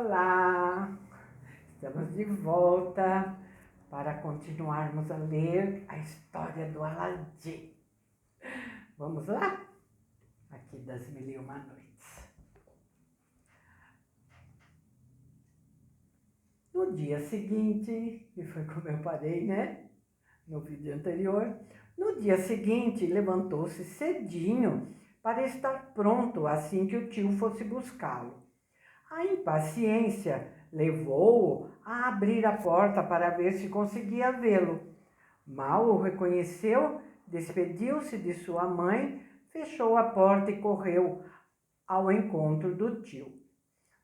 Olá! Estamos de volta para continuarmos a ler a história do Aladim. Vamos lá? Aqui das Mil e Uma Noites. No dia seguinte, e foi como eu parei, né? No vídeo anterior. No dia seguinte, levantou-se cedinho para estar pronto assim que o tio fosse buscá-lo. A impaciência levou-o a abrir a porta para ver se conseguia vê-lo. Mal o reconheceu, despediu-se de sua mãe, fechou a porta e correu ao encontro do tio.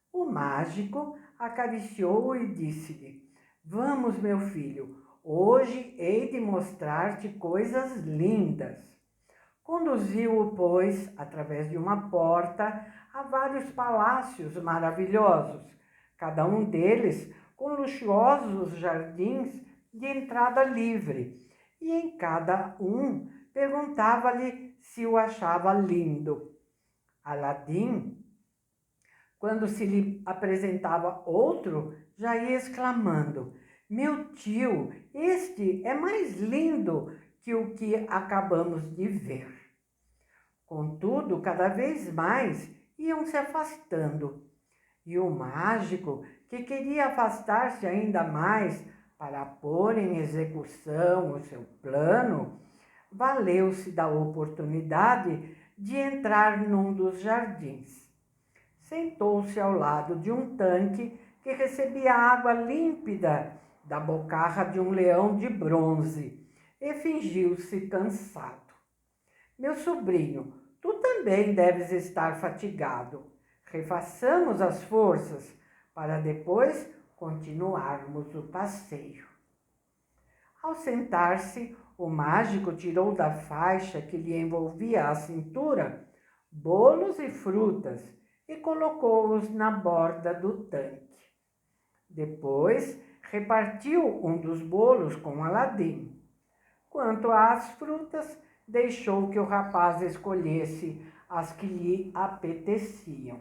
O mágico acariciou-o e disse-lhe: "Vamos, meu filho, hoje hei de mostrar-te coisas lindas." Conduziu-o, pois, através de uma porta, a vários palácios maravilhosos, cada um deles com luxuosos jardins de entrada livre, e em cada um perguntava-lhe se o achava lindo. Aladim, quando se lhe apresentava outro, já ia exclamando: "Meu tio, este é mais lindo que o que acabamos de ver." Contudo, cada vez mais iam se afastando, e o mágico, que queria afastar-se ainda mais para pôr em execução o seu plano, valeu-se da oportunidade de entrar num dos jardins. Sentou-se ao lado de um tanque que recebia água límpida da bocarra de um leão de bronze e fingiu-se cansado. "Meu sobrinho, tu também deves estar fatigado. Refaçamos as forças para depois continuarmos o passeio." Ao sentar-se, o mágico tirou da faixa que lhe envolvia a cintura bolos e frutas e colocou-os na borda do tanque. Depois, repartiu um dos bolos com Aladim. Quanto às frutas, deixou que o rapaz escolhesse as que lhe apeteciam.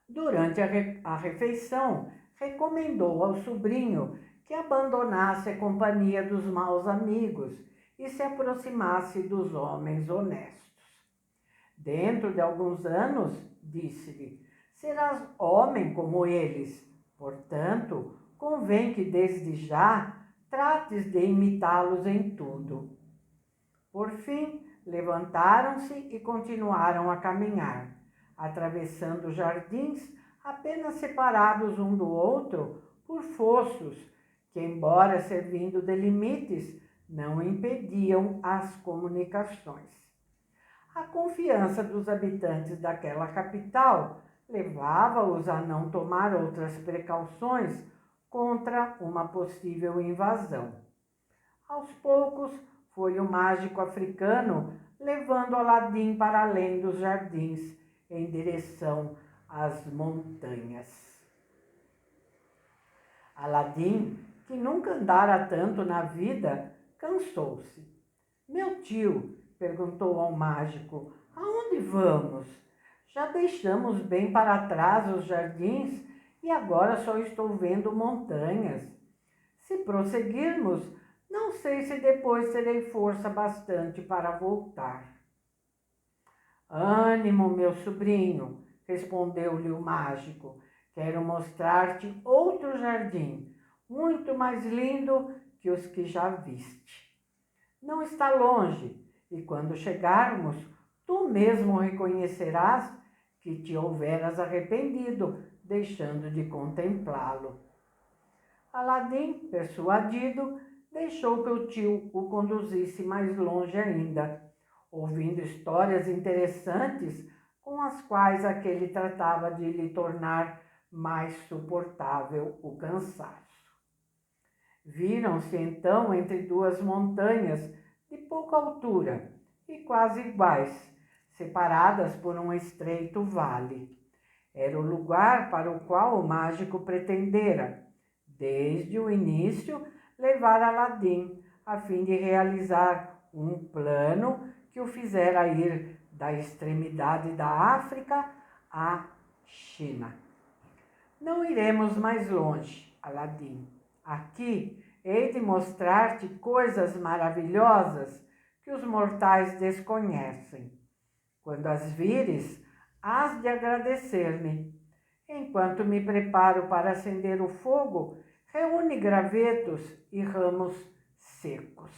Durante a refeição, recomendou ao sobrinho que abandonasse a companhia dos maus amigos e se aproximasse dos homens honestos. "Dentro de alguns anos," disse-lhe, "serás homem como eles. Portanto, convém que desde já trates de imitá-los em tudo." Por fim, levantaram-se e continuaram a caminhar, atravessando jardins apenas separados um do outro por fossos que, embora servindo de limites, não impediam as comunicações. A confiança dos habitantes daquela capital levava-os a não tomar outras precauções contra uma possível invasão. Aos poucos, foi o mágico africano levando Aladim para além dos jardins, em direção às montanhas. Aladim, que nunca andara tanto na vida, cansou-se. "Meu tio", perguntou ao mágico, "aonde vamos? Já deixamos bem para trás os jardins e agora só estou vendo montanhas. Se prosseguirmos, não sei se depois terei força bastante para voltar." "Ânimo, meu sobrinho", respondeu-lhe o mágico, "quero mostrar-te outro jardim, muito mais lindo que os que já viste. Não está longe, e quando chegarmos, tu mesmo reconhecerás que te houveras arrependido, deixando de contemplá-lo." Aladim, persuadido, deixou que o tio o conduzisse mais longe ainda, ouvindo histórias interessantes com as quais aquele tratava de lhe tornar mais suportável o cansaço. Viram-se então entre duas montanhas de pouca altura e quase iguais, separadas por um estreito vale. Era o lugar para o qual o mágico pretendera, desde o início, levar Aladim, a fim de realizar um plano que o fizera ir da extremidade da África à China. Não iremos mais longe, Aladim. Aqui hei de mostrar-te coisas maravilhosas que os mortais desconhecem. Quando as vires, hás de agradecer-me. Enquanto me preparo para acender o fogo, reúne gravetos e ramos secos.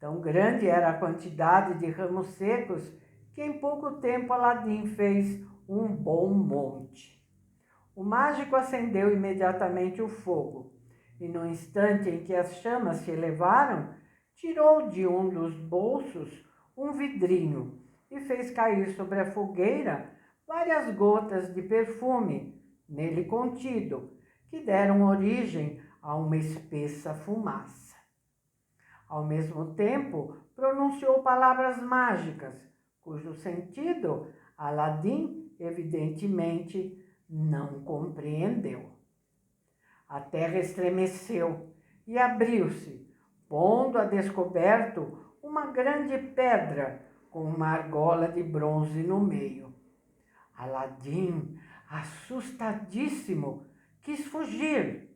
Tão grande era a quantidade de ramos secos que em pouco tempo Aladim fez um bom monte. O mágico acendeu imediatamente o fogo e, no instante em que as chamas se elevaram, tirou de um dos bolsos um vidrinho e fez cair sobre a fogueira várias gotas de perfume nele contido, que deram origem a uma espessa fumaça. Ao mesmo tempo, pronunciou palavras mágicas, cujo sentido Aladim evidentemente não compreendeu. A terra estremeceu e abriu-se, pondo a descoberto uma grande pedra com uma argola de bronze no meio. Aladim, assustadíssimo, quis fugir,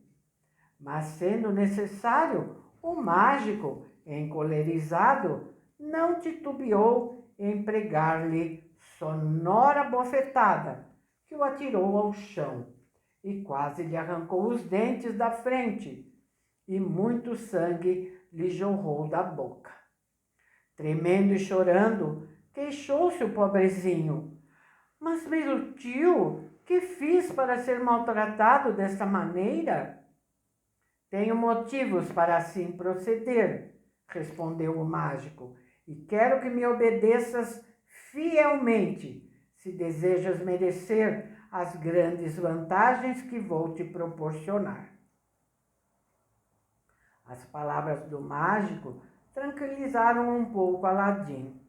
mas sendo necessário, o mágico, encolerizado, não titubeou em pregar-lhe sonora bofetada, que o atirou ao chão e quase lhe arrancou os dentes da frente, e muito sangue lhe jorrou da boca. Tremendo e chorando, queixou-se o pobrezinho. Mas, meu tio, que fiz para ser maltratado desta maneira? Tenho motivos para assim proceder, respondeu o mágico, e quero que me obedeças fielmente, se desejas merecer as grandes vantagens que vou te proporcionar. As palavras do mágico tranquilizaram um pouco Aladim.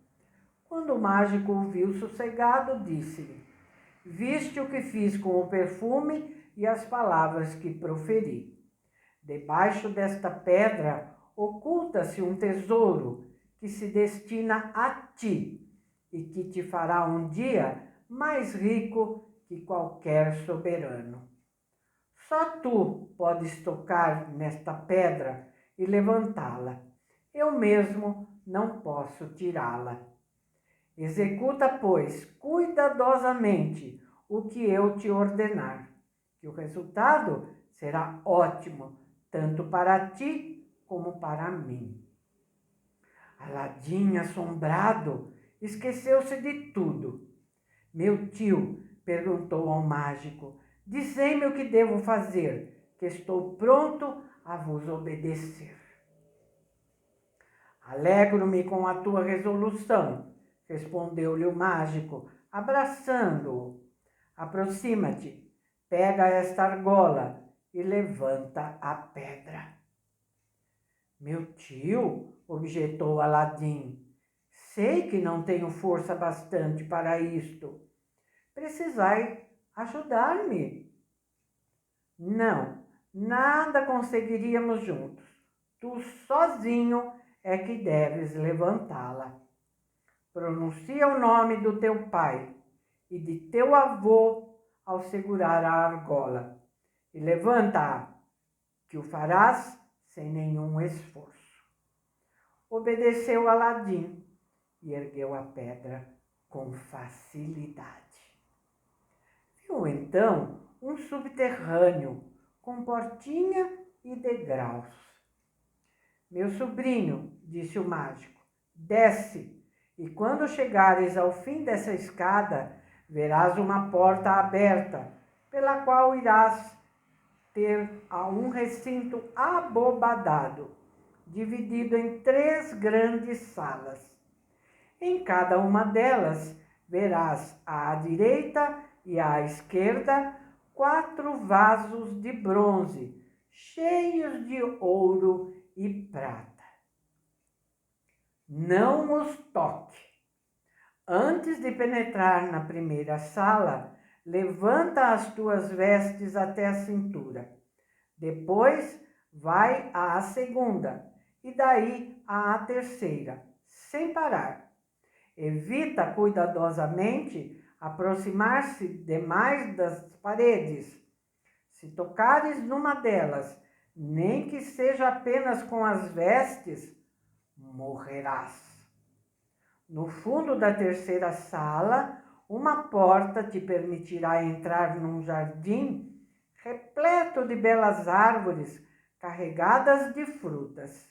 Quando o mágico o viu sossegado, disse-lhe: viste o que fiz com o perfume e as palavras que proferi. Debaixo desta pedra oculta-se um tesouro que se destina a ti e que te fará um dia mais rico que qualquer soberano. Só tu podes tocar nesta pedra e levantá-la. Eu mesmo não posso tirá-la. Executa, pois, cuidadosamente o que eu te ordenar, que o resultado será ótimo, tanto para ti como para mim. Aladim, assombrado, esqueceu-se de tudo. Meu tio, perguntou ao mágico, dizei-me o que devo fazer, que estou pronto a vos obedecer. Alegro-me com a tua resolução, respondeu-lhe o mágico, abraçando-o. Aproxima-te, pega esta argola e levanta a pedra. Meu tio, objetou Aladim, sei que não tenho força bastante para isto. Precisai ajudar-me. Não, nada conseguiríamos juntos. Tu sozinho é que deves levantá-la. Pronuncia o nome do teu pai e de teu avô ao segurar a argola e levanta-a, que o farás sem nenhum esforço. Obedeceu Aladim e ergueu a pedra com facilidade. Viu então um subterrâneo com portinha e degraus. Meu sobrinho, disse o mágico, desce, e quando chegares ao fim dessa escada, verás uma porta aberta, pela qual irás ter um recinto abobadado, dividido em 3 grandes salas. Em cada uma delas verás à direita e à esquerda 4 vasos de bronze, cheios de ouro e prata. Não os toque. Antes de penetrar na primeira sala, levanta as tuas vestes até a cintura. Depois vai à segunda e daí à terceira, sem parar. Evita cuidadosamente aproximar-se demais das paredes. Se tocares numa delas, nem que seja apenas com as vestes, morrerás. No fundo da terceira sala, uma porta te permitirá entrar num jardim repleto de belas árvores carregadas de frutas.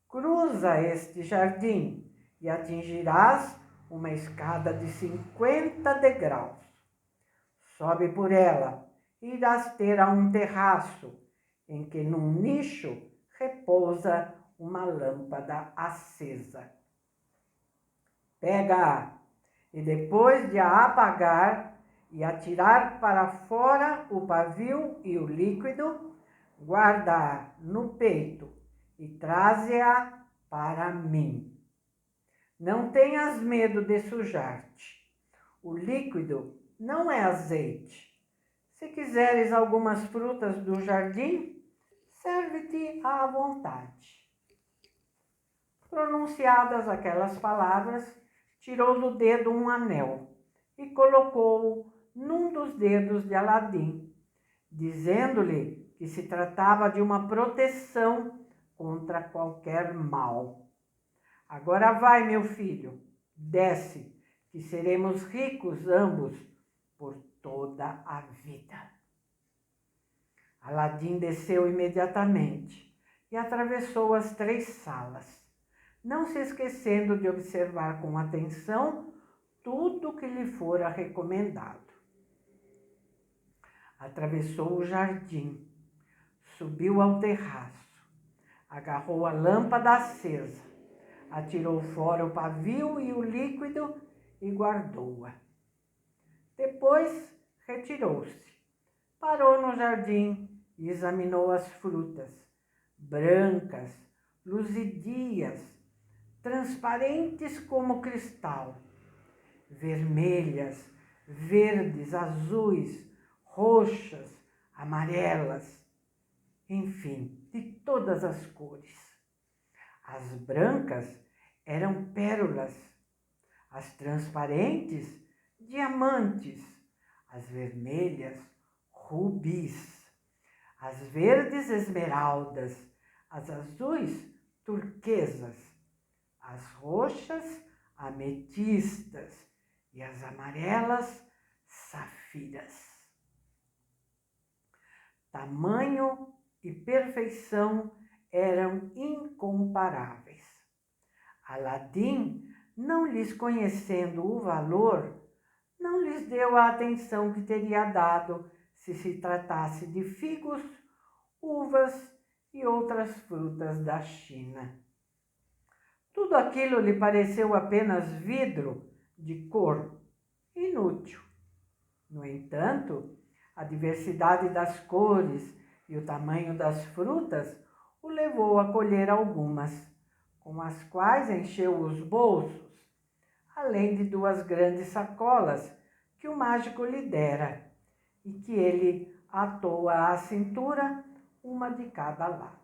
Cruza este jardim e atingirás uma escada de 50 degraus. Sobe por ela e irás ter a um terraço em que num nicho repousa uma lâmpada acesa. Pega-a e depois de a apagar e atirar para fora o pavio e o líquido, guarda-a no peito e traze-a para mim. Não tenhas medo de sujar-te. O líquido não é azeite. Se quiseres algumas frutas do jardim, serve-te à vontade. Pronunciadas aquelas palavras, tirou do dedo um anel e colocou-o num dos dedos de Aladim, dizendo-lhe que se tratava de uma proteção contra qualquer mal. Agora vai, meu filho, desce, que seremos ricos ambos por toda a vida. Aladim desceu imediatamente e atravessou as 3 salas, não se esquecendo de observar com atenção tudo que lhe fora recomendado. Atravessou o jardim, subiu ao terraço, agarrou a lâmpada acesa, atirou fora o pavio e o líquido e guardou-a. Depois retirou-se, parou no jardim e examinou as frutas, brancas, luzidias, transparentes como cristal, vermelhas, verdes, azuis, roxas, amarelas, enfim, de todas as cores. As brancas eram pérolas, as transparentes, diamantes, as vermelhas, rubis, as verdes, esmeraldas, as azuis, turquesas, as roxas, ametistas e as amarelas, safiras. Tamanho e perfeição eram incomparáveis. Aladim, não lhes conhecendo o valor, não lhes deu a atenção que teria dado se tratasse de figos, uvas e outras frutas da China. Tudo aquilo lhe pareceu apenas vidro de cor, inútil. No entanto, a diversidade das cores e o tamanho das frutas o levou a colher algumas, com as quais encheu os bolsos, além de 2 grandes sacolas que o mágico lhe dera e que ele atou à cintura, uma de cada lado.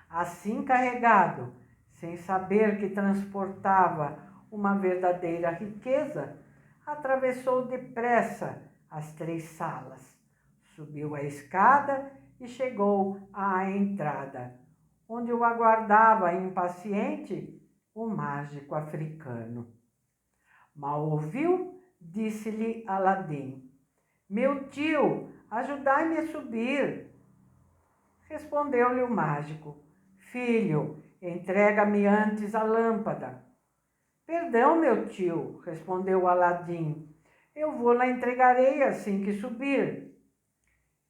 Assim carregado, sem saber que transportava uma verdadeira riqueza, atravessou depressa as 3 salas, subiu a escada e chegou à entrada, onde o aguardava impaciente o mágico africano. Mal ouviu, disse-lhe Aladim: "Meu tio, ajudai-me a subir." Respondeu-lhe o mágico: "Filho, entrega-me antes a lâmpada." "Perdão, meu tio," respondeu Aladim, "eu vou-la entregarei assim que subir."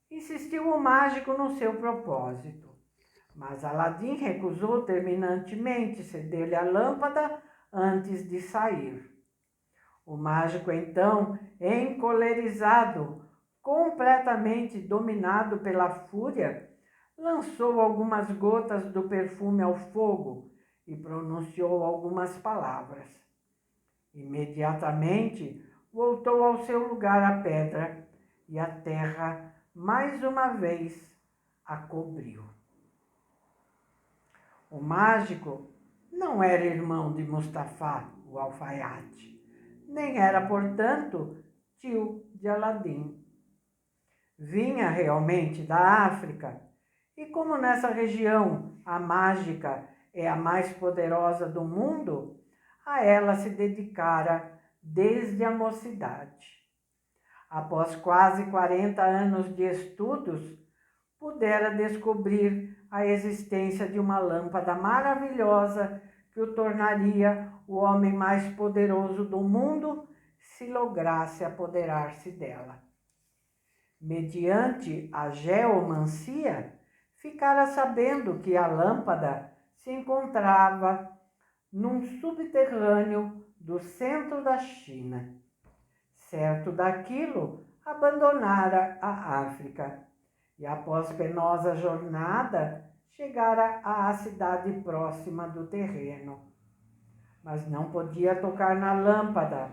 Insistiu o mágico no seu propósito, mas Aladim recusou terminantemente ceder-lhe a lâmpada antes de sair. O mágico, então, encolerizado, completamente dominado pela fúria, lançou algumas gotas do perfume ao fogo e pronunciou algumas palavras. Imediatamente voltou ao seu lugar a pedra e a terra mais uma vez a cobriu. O mágico não era irmão de Mustafá, o alfaiate, nem era, portanto, tio de Aladim. Vinha realmente da África, e como nessa região a mágica é a mais poderosa do mundo, a ela se dedicara desde a mocidade. Após quase 40 anos de estudos, pudera descobrir a existência de uma lâmpada maravilhosa que o tornaria o homem mais poderoso do mundo se lograsse apoderar-se dela. Mediante a geomancia, ficara sabendo que a lâmpada se encontrava num subterrâneo do centro da China. Certo daquilo, abandonara a África e, após penosa jornada, chegara à cidade próxima do terreno. Mas não podia tocar na lâmpada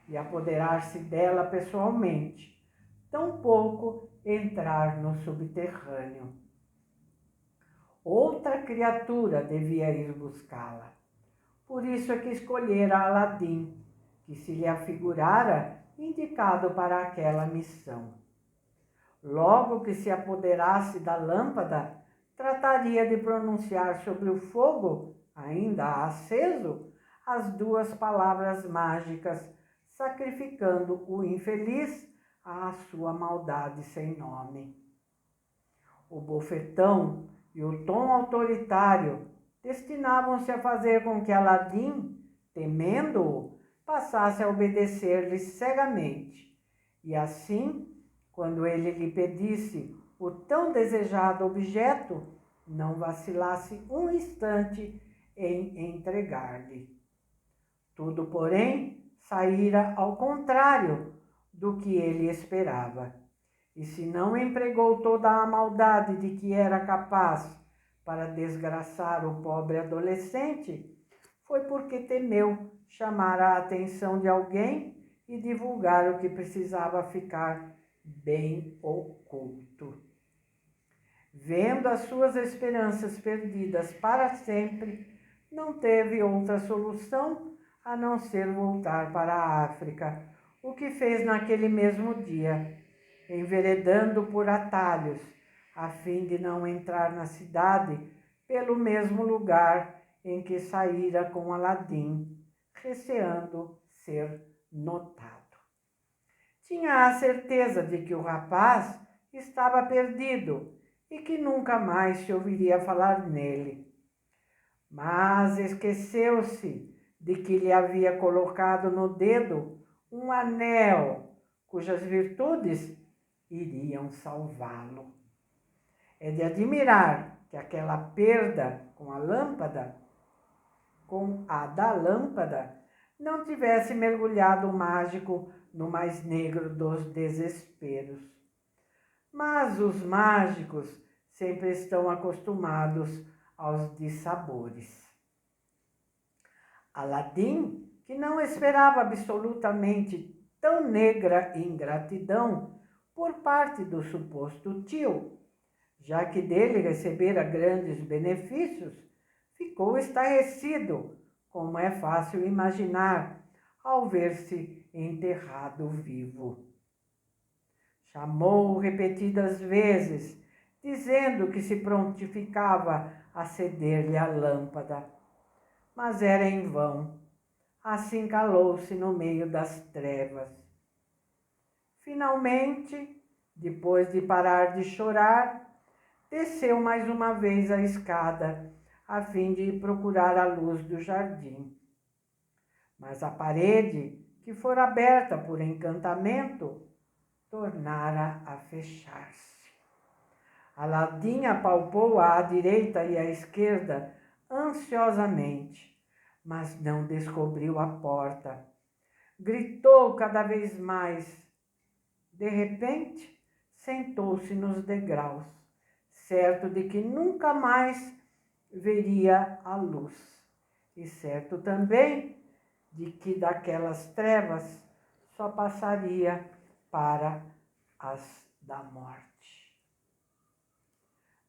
e apoderar-se dela pessoalmente, tampouco entrar no subterrâneo. Outra criatura devia ir buscá-la. Por isso é que escolhera Aladim, que se lhe afigurara indicado para aquela missão. Logo que se apoderasse da lâmpada, trataria de pronunciar sobre o fogo, ainda aceso, as duas palavras mágicas, sacrificando o infeliz à sua maldade sem nome. O bofetão e o tom autoritário destinavam-se a fazer com que Aladim, temendo-o, passasse a obedecer-lhe cegamente. E assim, quando ele lhe pedisse o tão desejado objeto, não vacilasse um instante em entregar-lhe. Tudo, porém, saíra ao contrário do que ele esperava. E se não empregou toda a maldade de que era capaz para desgraçar o pobre adolescente, foi porque temeu chamar a atenção de alguém e divulgar o que precisava ficar bem oculto. Vendo as suas esperanças perdidas para sempre, não teve outra solução a não ser voltar para a África, o que fez naquele mesmo dia, enveredando por atalhos, a fim de não entrar na cidade pelo mesmo lugar em que saíra com Aladim, receando ser notado. Tinha a certeza de que o rapaz estava perdido e que nunca mais se ouviria falar nele. Mas esqueceu-se de que lhe havia colocado no dedo um anel cujas virtudes iriam salvá-lo. É de admirar que aquela perda com a da lâmpada, não tivesse mergulhado o mágico no mais negro dos desesperos. Mas os mágicos sempre estão acostumados aos dissabores. Aladim, que não esperava absolutamente tão negra ingratidão por parte do suposto tio, já que dele recebera grandes benefícios, ficou estarrecido, como é fácil imaginar, ao ver-se enterrado vivo. Chamou-o repetidas vezes, dizendo que se prontificava a ceder-lhe a lâmpada, mas era em vão. Assim calou-se no meio das trevas. Finalmente, depois de parar de chorar, desceu mais uma vez a escada, a fim de procurar a luz do jardim. Mas a parede, que fora aberta por encantamento, tornara a fechar-se. Aladim apalpou à direita e à esquerda ansiosamente, mas não descobriu a porta. Gritou cada vez mais. De repente, sentou-se nos degraus, certo de que nunca mais veria a luz, e certo também de que daquelas trevas só passaria para as da morte.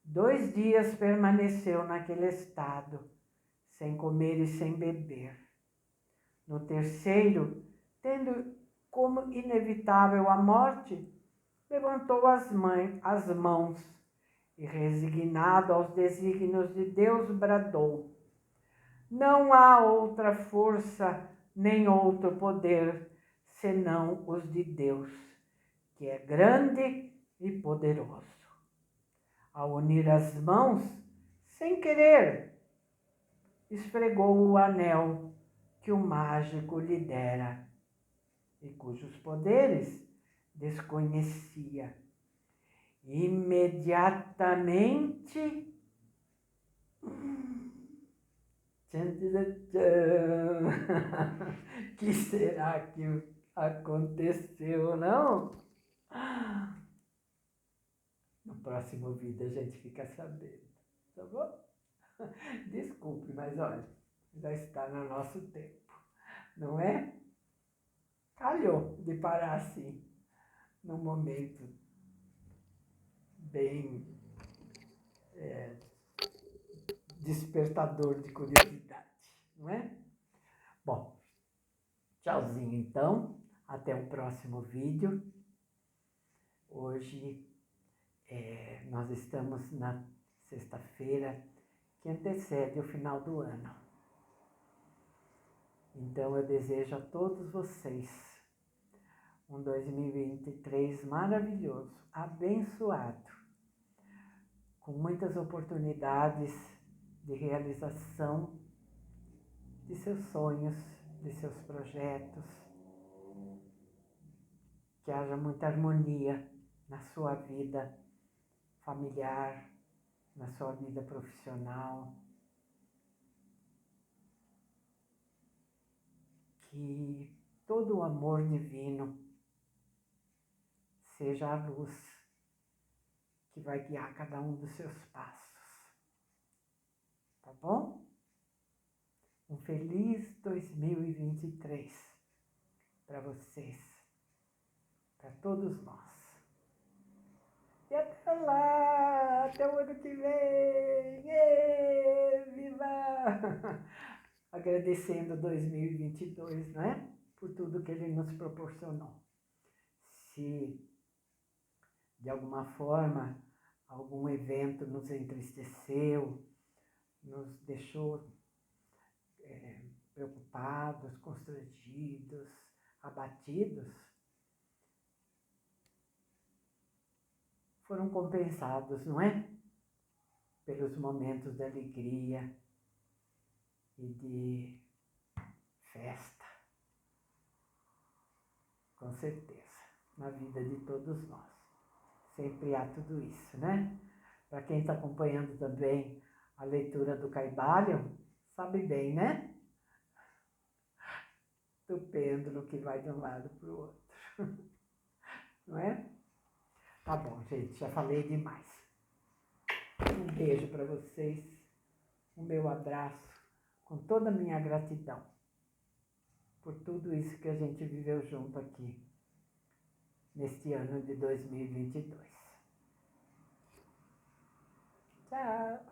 2 dias permaneceu naquele estado, sem comer e sem beber. No terceiro, tendo como inevitável a morte, levantou as mãos e, resignado aos desígnios de Deus, bradou: não há outra força nem outro poder senão os de Deus, que é grande e poderoso. Ao unir as mãos, sem querer, esfregou o anel que o mágico lhe dera e cujos poderes desconhecia. Imediatamente, que será que aconteceu, não? No próximo vídeo a gente fica sabendo, tá bom? Desculpe, mas olha, já está no nosso tempo, não é? Calhou de parar assim, num momento bem despertador de curiosidade, não é? Bom, tchauzinho então, até o próximo vídeo. Hoje nós estamos na sexta-feira que antecede o final do ano. Então eu desejo a todos vocês um 2023 maravilhoso, abençoado, com muitas oportunidades de realização de seus sonhos, de seus projetos, que haja muita harmonia na sua vida familiar, na sua vida profissional, que todo o amor divino seja a luz que vai guiar cada um dos seus passos, tá bom? Um feliz 2023 para vocês, para todos nós. E até lá, até o ano que vem, viva! Agradecendo 2022, né? Por tudo que ele nos proporcionou. Se de alguma forma algum evento nos entristeceu, nos deixou preocupados, constrangidos, abatidos, foram compensados, não é? Pelos momentos de alegria e de festa, com certeza, na vida de todos nós. Sempre há tudo isso, né? Para quem está acompanhando também a leitura do Caibalho, sabe bem, né? Do pêndulo que vai de um lado para o outro, não é? Tá bom, gente, já falei demais. Um beijo para vocês, o meu abraço, com toda a minha gratidão por tudo isso que a gente viveu junto aqui, neste ano de 2022. Tchau!